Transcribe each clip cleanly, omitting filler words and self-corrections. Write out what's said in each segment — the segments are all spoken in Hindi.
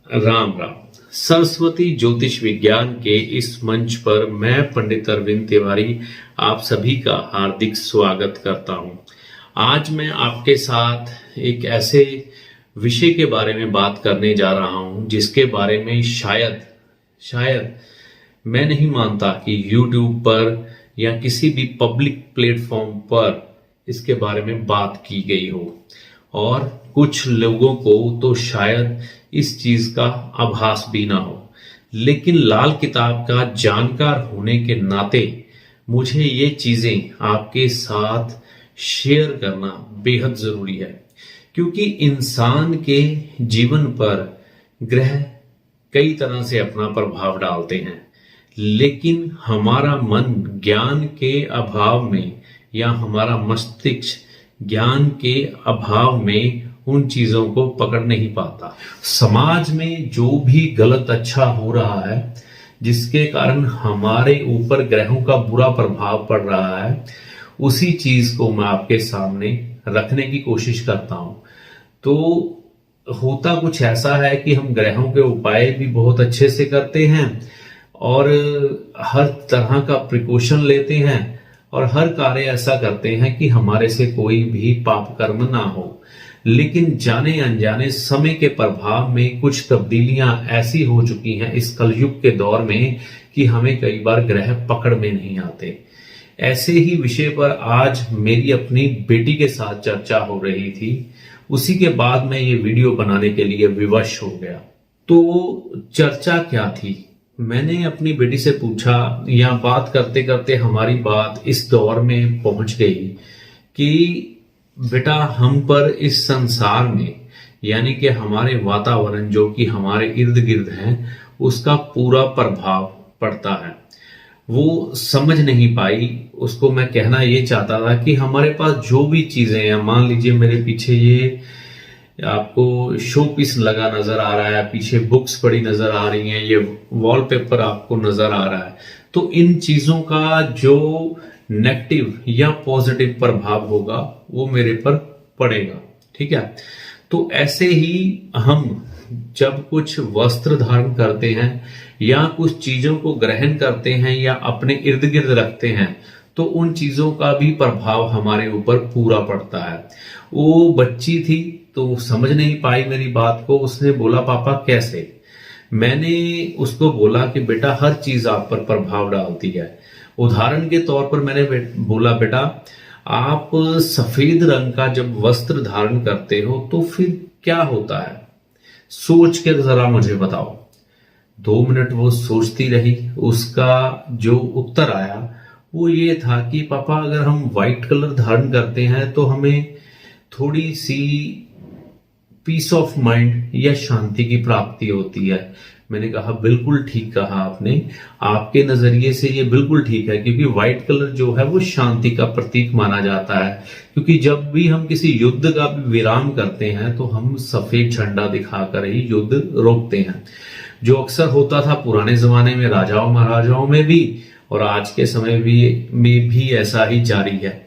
राम राम। सरस्वती ज्योतिष विज्ञान के इस मंच पर मैं पंडित अरविंद तिवारी आप सभी का हार्दिक स्वागत करता हूं। आज मैं आपके साथ एक ऐसे विषय के बारे में बात करने जा रहा हूं जिसके बारे में शायद मैं नहीं मानता कि YouTube पर या किसी भी पब्लिक प्लेटफॉर्म पर इसके बारे में बात की गई हो, और कुछ लोगों को तो शायद इस चीज का आभास भी ना हो। लेकिन लाल किताब का जानकार होने के नाते मुझे ये चीजें आपके साथ शेयर करना बेहद जरूरी है, क्योंकि इंसान के जीवन पर ग्रह कई तरह से अपना प्रभाव डालते हैं, लेकिन हमारा मन ज्ञान के अभाव में या हमारा मस्तिष्क ज्ञान के अभाव में उन चीजों को पकड़ नहीं पाता। समाज में जो भी गलत अच्छा हो रहा है, जिसके कारण हमारे ऊपर ग्रहों का बुरा प्रभाव पड़ रहा है, उसी चीज को मैं आपके सामने रखने की कोशिश करता हूं। तो होता कुछ ऐसा है कि हम ग्रहों के उपाय भी बहुत अच्छे से करते हैं और हर तरह का प्रिकॉशन लेते हैं और हर कार्य ऐसा करते हैं कि हमारे से कोई भी पाप कर्म ना हो। लेकिन जाने अनजाने समय के प्रभाव में कुछ तब्दीलियां ऐसी हो चुकी हैं इस कलयुग के दौर में कि हमें कई बार ग्रह पकड़ में नहीं आते। ऐसे ही विषय पर आज मेरी अपनी बेटी के साथ चर्चा हो रही थी। उसी के बाद मैं ये वीडियो बनाने के लिए विवश हो गया। तो चर्चा क्या थी, मैंने अपनी बेटी से पूछा, या बात करते करते हमारी बात इस दौर में पहुंच गई कि बेटा, हम पर इस संसार में यानी कि हमारे वातावरण जो कि हमारे इर्द गिर्द है, उसका पूरा प्रभाव पड़ता है। वो समझ नहीं पाई। उसको मैं कहना ये चाहता था कि हमारे पास जो भी चीजें हैं, मान लीजिए मेरे पीछे ये आपको शो पीस लगा नजर आ रहा है, पीछे बुक्स पड़ी नजर आ रही हैं, ये वॉलपेपर आपको नजर आ रहा है, तो इन चीजों का जो नेगेटिव या पॉजिटिव प्रभाव होगा वो मेरे पर पड़ेगा। ठीक है। तो ऐसे ही हम जब कुछ वस्त्र धारण करते हैं या कुछ चीजों को ग्रहण करते हैं या अपने इर्द गिर्द रखते हैं, तो उन चीजों का भी प्रभाव हमारे ऊपर पूरा पड़ता है। वो बच्ची थी तो समझ नहीं पाई मेरी बात को। उसने बोला, पापा कैसे? मैंने उसको बोला कि बेटा, हर चीज आप पर प्रभाव डालती है। उदाहरण के तौर पर मैंने बोला, बेटा आप सफेद रंग का जब वस्त्र धारण करते हो तो फिर क्या होता है, सोच के जरा मुझे बताओ। 2 मिनट वो सोचती रही। उसका जो उत्तर आया वो ये था कि पापा, अगर हम व्हाइट कलर धारण करते हैं तो हमें थोड़ी सी पीस ऑफ माइंड या शांति की प्राप्ति होती है। मैंने कहा, बिल्कुल ठीक कहा आपने, आपके नजरिए से ये बिल्कुल ठीक है, क्योंकि व्हाइट कलर जो है वो शांति का प्रतीक माना जाता है। क्योंकि जब भी हम किसी युद्ध का विराम करते हैं तो हम सफेद झंडा दिखाकर ही युद्ध रोकते हैं, जो अक्सर होता था पुराने जमाने में राजाओं महाराजाओं में भी, और आज के समय में भी ऐसा ही जारी है।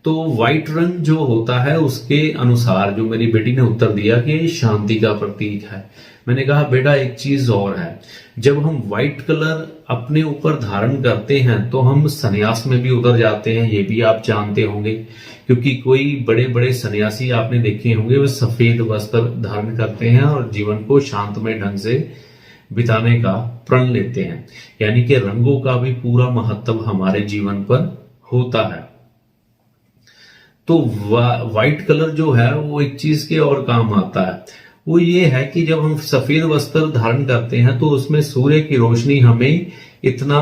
तो व्हाइट रंग जो होता है उसके अनुसार जो मेरी बेटी ने उत्तर दिया कि शांति का प्रतीक है। मैंने कहा, बेटा एक चीज और है, जब हम व्हाइट कलर अपने ऊपर धारण करते हैं तो हम सन्यास में भी उतर जाते हैं, ये भी आप जानते होंगे। क्योंकि कोई बड़े बड़े सन्यासी आपने देखे होंगे, वो सफेद वस्त्र धारण करते हैं और जीवन को शांतमय ढंग से बिताने का प्रण लेते हैं। यानी कि रंगों का भी पूरा महत्व हमारे जीवन पर होता है। तो व्हाइट कलर जो है वो एक चीज के और काम आता है। वो ये है कि जब हम सफेद वस्त्र धारण करते हैं तो उसमें सूर्य की रोशनी हमें इतना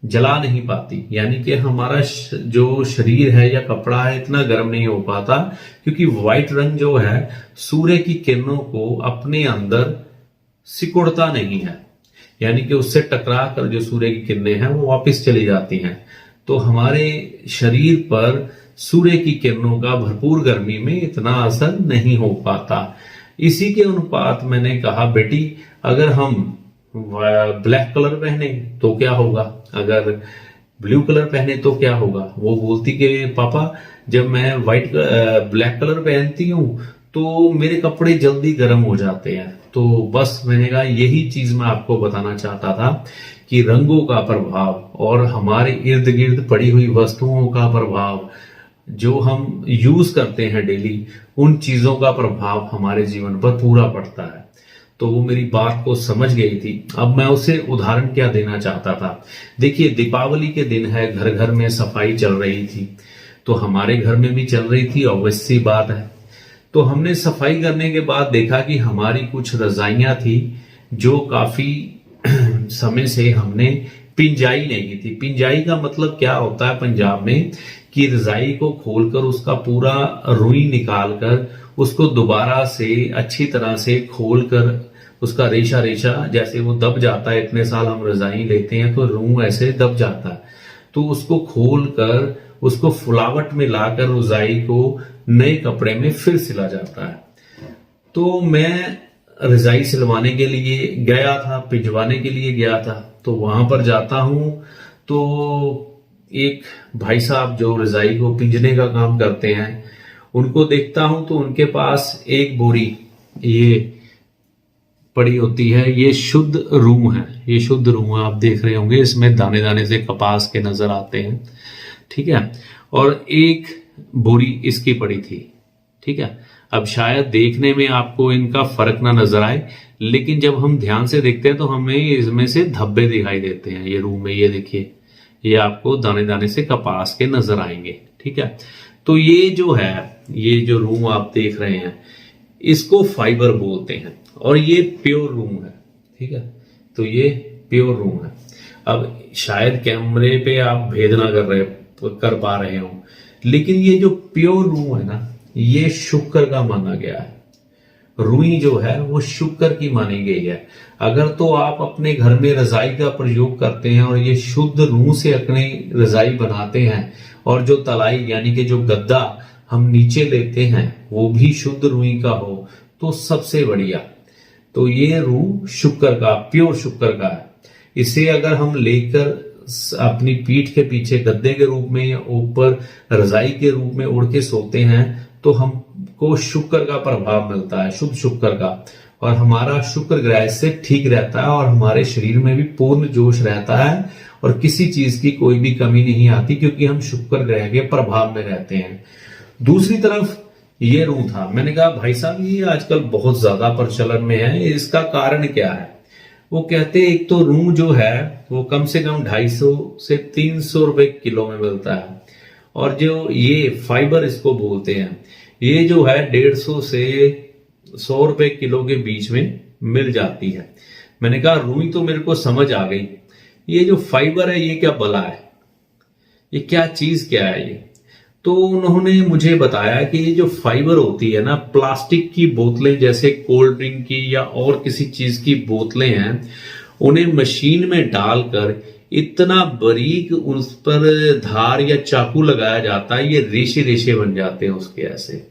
जला नहीं पाती, यानी कि हमारा जो शरीर है या कपड़ा है इतना गर्म नहीं हो पाता, क्योंकि व्हाइट रंग जो है सूर्य की किरणों को अपने अंदर सिकुड़ता नहीं है, यानी कि उससे टकरा कर जो सूर्य की किरणें हैं वो वापस चली जाती हैं। तो हमारे शरीर पर सूर्य की किरणों का भरपूर गर्मी में इतना असर नहीं हो पाता। इसी के अनुपात मैंने कहा, बेटी अगर हम ब्लैक कलर पहने तो क्या होगा, अगर ब्लू कलर पहने तो क्या होगा। वो बोलती कि पापा, जब मैं ब्लैक कलर पहनती हूँ तो मेरे कपड़े जल्दी गर्म हो जाते हैं। तो बस मैंने कहा यही चीज मैं आपको बताना चाहता था कि रंगों का प्रभाव और हमारे इर्द गिर्द पड़ी हुई वस्तुओं का प्रभाव, जो हम यूज करते हैं डेली, उन चीजों का प्रभाव हमारे जीवन पर पूरा पड़ता है। तो वो मेरी बात को समझ गई थी। अब मैं उसे उदाहरण क्या देना चाहता था, देखिए दीपावली के दिन है, घर घर में सफाई चल रही थी, तो हमारे घर में भी चल रही थी, ऑब्वियस सी बात है। तो हमने सफाई करने के बाद देखा कि हमारी कुछ रजाइयां थी जो काफी समय से हमने पिंजाई नहीं की थी। पिंजाई का मतलब क्या होता है पंजाब में, कि रजाई को खोलकर उसका पूरा रुई निकालकर उसको दोबारा से अच्छी तरह से खोलकर उसका रेशा रेशा जैसे वो दब जाता है, इतने साल हम रजाई लेते हैं तो रूह ऐसे दब जाता है, तो उसको खोलकर उसको फुलावट में लाकर रजाई को नए कपड़े में फिर सिला जाता है। तो मैं रजाई सिलवाने के लिए गया था, पिंजवाने के लिए गया था। तो वहां पर जाता हूं तो एक भाई साहब जो रजाई को पिंजने का काम करते हैं, उनको देखता हूं तो उनके पास एक बोरी ये पड़ी होती है। ये शुद्ध रूह है, ये शुद्ध रूह है, आप देख रहे होंगे इसमें दाने दाने से कपास के नजर आते हैं, ठीक है। और एक बोरी इसकी पड़ी थी, ठीक है। अब शायद देखने में आपको इनका फर्क ना नजर आए, लेकिन जब हम ध्यान से देखते हैं तो हमें इसमें से धब्बे दिखाई देते हैं। ये रूह में ये देखिए, ये आपको दाने दाने से कपास के नजर आएंगे, ठीक है। तो ये जो है, ये जो रूह आप देख रहे हैं, इसको फाइबर बोलते हैं और ये प्योर रूह है, ठीक है। तो ये प्योर रूह है। अब शायद कैमरे पे आप भेद ना कर पा रहे हो, लेकिन ये जो प्योर रूह है ना, ये शुक्र का माना गया है। रुई जो है वो शुक्र की मानी गई है। अगर तो आप अपने घर में रजाई का प्रयोग करते हैं और ये शुद्ध रूह से अपनी रजाई बनाते हैं, और जो तलाई यानी कि जो गद्दा हम नीचे लेते हैं वो भी शुद्ध रुई का हो, तो सबसे बढ़िया। तो ये रूह शुक्र का, प्योर शुक्र का है। इसे अगर हम लेकर अपनी पीठ के पीछे गद्दे के रूप में या ऊपर रजाई के रूप में उड़ के सोते हैं, तो हमको शुक्र का प्रभाव मिलता है, शुद्ध शुक्र का, और हमारा शुक्र ग्रह से ठीक रहता है और हमारे शरीर में भी पूर्ण जोश रहता है और किसी चीज की कोई भी कमी नहीं आती, क्योंकि हम शुक्र ग्रह के प्रभाव में रहते हैं। दूसरी तरफ ये रूह था, मैंने कहा भाई साहब ये आजकल बहुत ज्यादा प्रचलन में है, इसका कारण क्या है। वो कहते एक तो रूह जो है वो कम से कम 250 से 300 रुपए किलो में मिलता है, और जो ये फाइबर इसको बोलते हैं, ये जो है 150 से 100 रुपए किलो के बीच में मिल जाती है। मैंने कहा रुई तो मेरे को समझ आ गई, ये जो फाइबर है ये क्या बला है, ये क्या चीज क्या है ये। तो उन्होंने मुझे बताया कि ये जो फाइबर होती है ना, प्लास्टिक की बोतलें जैसे कोल्ड ड्रिंक की या और किसी चीज की बोतलें हैं, उन्हें मशीन में डालकर इतना बारीक उस पर धार या चाकू लगाया जाता है, ये रेशे रेशे बन जाते हैं उसके ऐसे।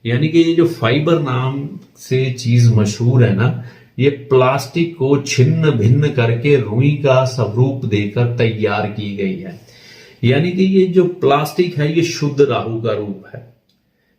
यानी कि ये जो फाइबर नाम से चीज मशहूर है ना, ये प्लास्टिक को छिन्न भिन्न करके रुई का स्वरूप देकर तैयार की गई है। यानी कि ये जो प्लास्टिक है ये शुद्ध राहु का रूप है,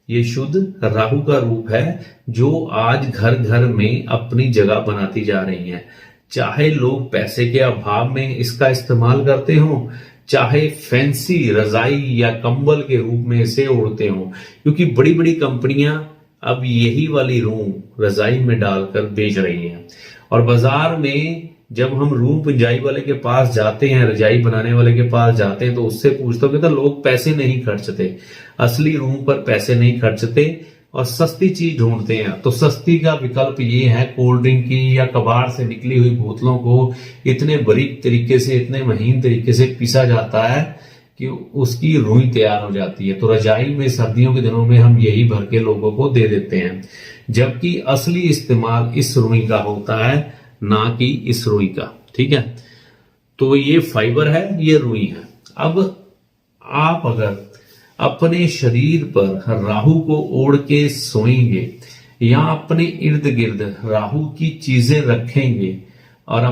ये शुद्ध राहु का रूप है, जो आज घर घर में अपनी जगह बनाती जा रही है। चाहे लोग पैसे के अभाव में इसका इस्तेमाल करते हो, चाहे फैंसी रजाई या कंबल के रूप में इसे ओढ़ते हो, क्योंकि बड़ी बड़ी कंपनियां अब यही वाली रूह रजाई में डालकर बेच रही हैं। और बाजार में जब हम रूह पिंजाई वाले के पास जाते हैं, रजाई बनाने वाले के पास जाते हैं, तो उससे पूछते हो तो लोग पैसे नहीं खर्चते, असली रूह पर पैसे नहीं खर्चते और सस्ती चीज ढूंढते हैं। तो सस्ती का विकल्प ये है, कोल्ड ड्रिंक की या कबाड़ से निकली हुई बोतलों को इतने बारीक तरीके से, इतने महीन तरीके से पीसा जाता है कि उसकी रुई तैयार हो जाती है। तो रजाई में सर्दियों के दिनों में हम यही भर के लोगों को दे देते हैं, जबकि असली इस्तेमाल इस रुई का होता है, ना कि इस रुई का, ठीक है। तो ये फाइबर है, ये रुई है। अब आप अगर अपने शरीर पर राहु को ओढ़ के सोएंगे या अपने इर्द गिर्द राहु की चीजें रखेंगे और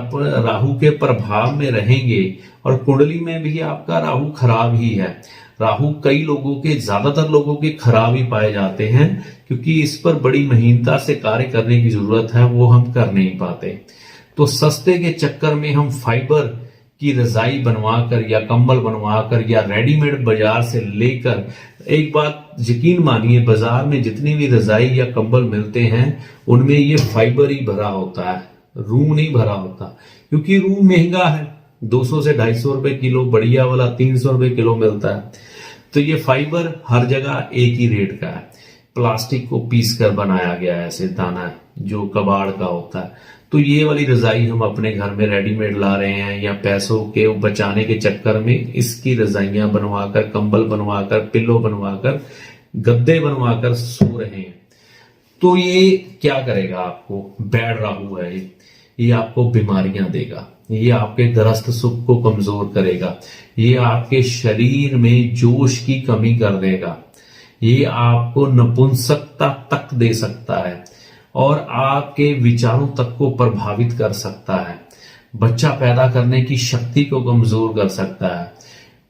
राहु के प्रभाव में रहेंगे, और कुंडली में भी आपका राहु खराब ही है, राहु कई लोगों के, ज्यादातर लोगों के खराब ही पाए जाते हैं, क्योंकि इस पर बड़ी महीनता से कार्य करने की जरूरत है, वो हम कर नहीं पाते। तो सस्ते के चक्कर में हम फाइबर की रजाई बनवाकर या कंबल बनवाकर या रेडीमेड बाजार से लेकर, एक बात यकीन मानिए, बाजार में जितनी भी रजाई या कंबल मिलते हैं उनमें ये फाइबर ही भरा होता है, रूम नहीं भरा होता, क्योंकि रूम महंगा है, 200 से 250 रुपए किलो, बढ़िया वाला 300 रुपए किलो मिलता है। तो ये फाइबर हर जगह एक ही रेट का है, प्लास्टिक को पीस कर बनाया गया है, ऐसे दाना जो कबाड़ का होता है। तो ये वाली रजाई हम अपने घर में रेडीमेड ला रहे हैं, या पैसों के बचाने के चक्कर में इसकी रजाइयां बनवाकर, कंबल बनवाकर, पिल्लो बनवाकर, गद्दे बनवाकर सो रहे हैं। तो ये क्या करेगा आपको? बैड राहु है ये आपको बीमारियां देगा, ये आपके गृहस्थ सुख को कमजोर करेगा, ये आपके शरीर में जोश की कमी कर देगा, ये आपको नपुंसकता तक दे सकता है और आपके विचारों तक को प्रभावित कर सकता है, बच्चा पैदा करने की शक्ति को कमजोर कर सकता है,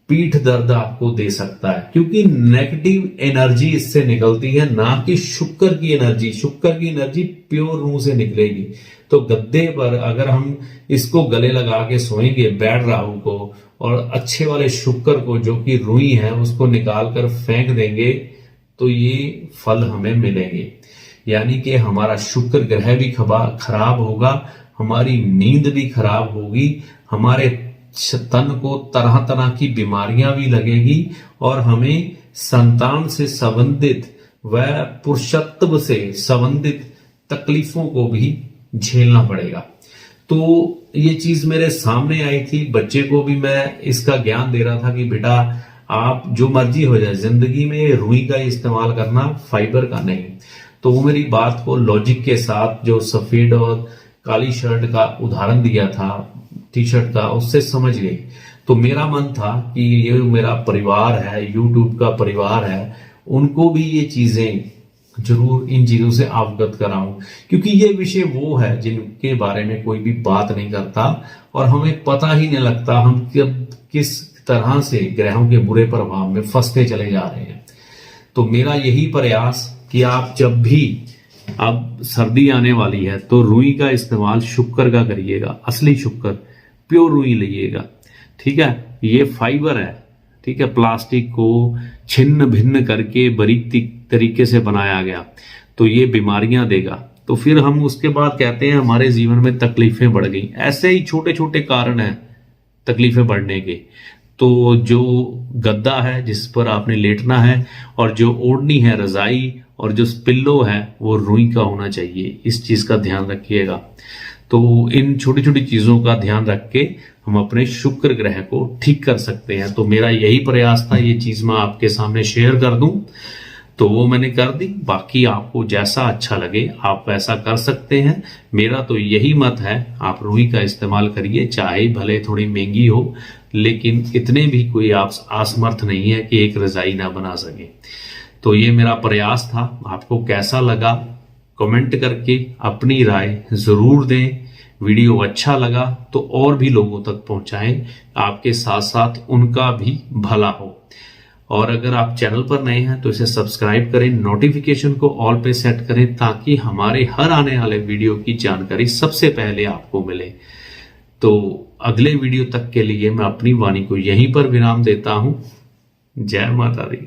पीठ दर्द आपको दे सकता है, क्योंकि नेगेटिव एनर्जी इससे निकलती है, ना कि शुक्र की एनर्जी। शुक्र की एनर्जी प्योर रूह से निकलेगी। तो गद्दे पर अगर हम इसको गले लगा के सोएंगे, बैड राहु को, और अच्छे वाले शुक्र को जो कि रूही है उसको निकाल कर फेंक देंगे, तो ये फल हमें मिलेंगे। यानी कि हमारा शुक्र ग्रह भी खराब होगा, हमारी नींद भी खराब होगी, हमारे तन को तरह तरह की बीमारियां भी लगेगी, और हमें संतान से संबंधित व पुरुषत्व से संबंधित तकलीफों को भी झेलना पड़ेगा। तो ये चीज मेरे सामने आई थी, बच्चे को भी मैं इसका ज्ञान दे रहा था कि बेटा आप जो मर्जी हो जाए, जिंदगी में रुई का इस्तेमाल करना, फाइबर का नहीं। तो वो मेरी बात को लॉजिक के साथ, जो सफेद और काली शर्ट का उदाहरण दिया था, टी शर्ट का, उससे समझ गई। तो मेरा मन था कि ये मेरा परिवार है, यूट्यूब का परिवार है, उनको भी ये चीजें जरूर, इन चीजों से अवगत कराऊं, क्योंकि ये विषय वो है जिनके बारे में कोई भी बात नहीं करता और हमें पता ही नहीं लगता हम कब किस तरह से ग्रहों के बुरे प्रभाव में फंसते चले जा रहे हैं। तो मेरा यही प्रयास कि आप जब भी, अब सर्दी आने वाली है तो रुई का इस्तेमाल शुक्र का करिएगा, असली शुक्र, प्योर रुई लीजिएगा, ठीक है। ये फाइबर है, ठीक है, प्लास्टिक को छिन्न भिन्न करके बारीक तरीके से बनाया गया, तो ये बीमारियां देगा। तो फिर हम उसके बाद कहते हैं हमारे जीवन में तकलीफें बढ़ गई। ऐसे ही छोटे छोटे कारण हैं तकलीफें बढ़ने के। तो जो गद्दा है जिस पर आपने लेटना है, और जो ओढ़नी है रजाई, और जो पिल्लो है वो रुई का होना चाहिए, इस चीज का ध्यान रखिएगा। तो इन छोटी छोटी चीजों का ध्यान रख के हम अपने शुक्र ग्रह को ठीक कर सकते हैं। तो मेरा यही प्रयास था, ये चीज मैं आपके सामने शेयर कर दूं, तो वो मैंने कर दी। बाकी आपको जैसा अच्छा लगे आप वैसा कर सकते हैं। मेरा तो यही मत है, आप रुई का इस्तेमाल करिए, चाहे भले थोड़ी महंगी हो, लेकिन इतने भी कोई आप असमर्थ नहीं है कि एक रजाई ना बना सके। तो ये मेरा प्रयास था। आपको कैसा लगा कमेंट करके अपनी राय जरूर दें। वीडियो अच्छा लगा तो और भी लोगों तक पहुंचाएं, आपके साथ साथ उनका भी भला हो। और अगर आप चैनल पर नए हैं तो इसे सब्सक्राइब करें, नोटिफिकेशन को ऑल पे सेट करें, ताकि हमारे हर आने वाले वीडियो की जानकारी सबसे पहले आपको मिले। तो अगले वीडियो तक के लिए मैं अपनी वाणी को यहीं पर विराम देता हूं। जय माता दी।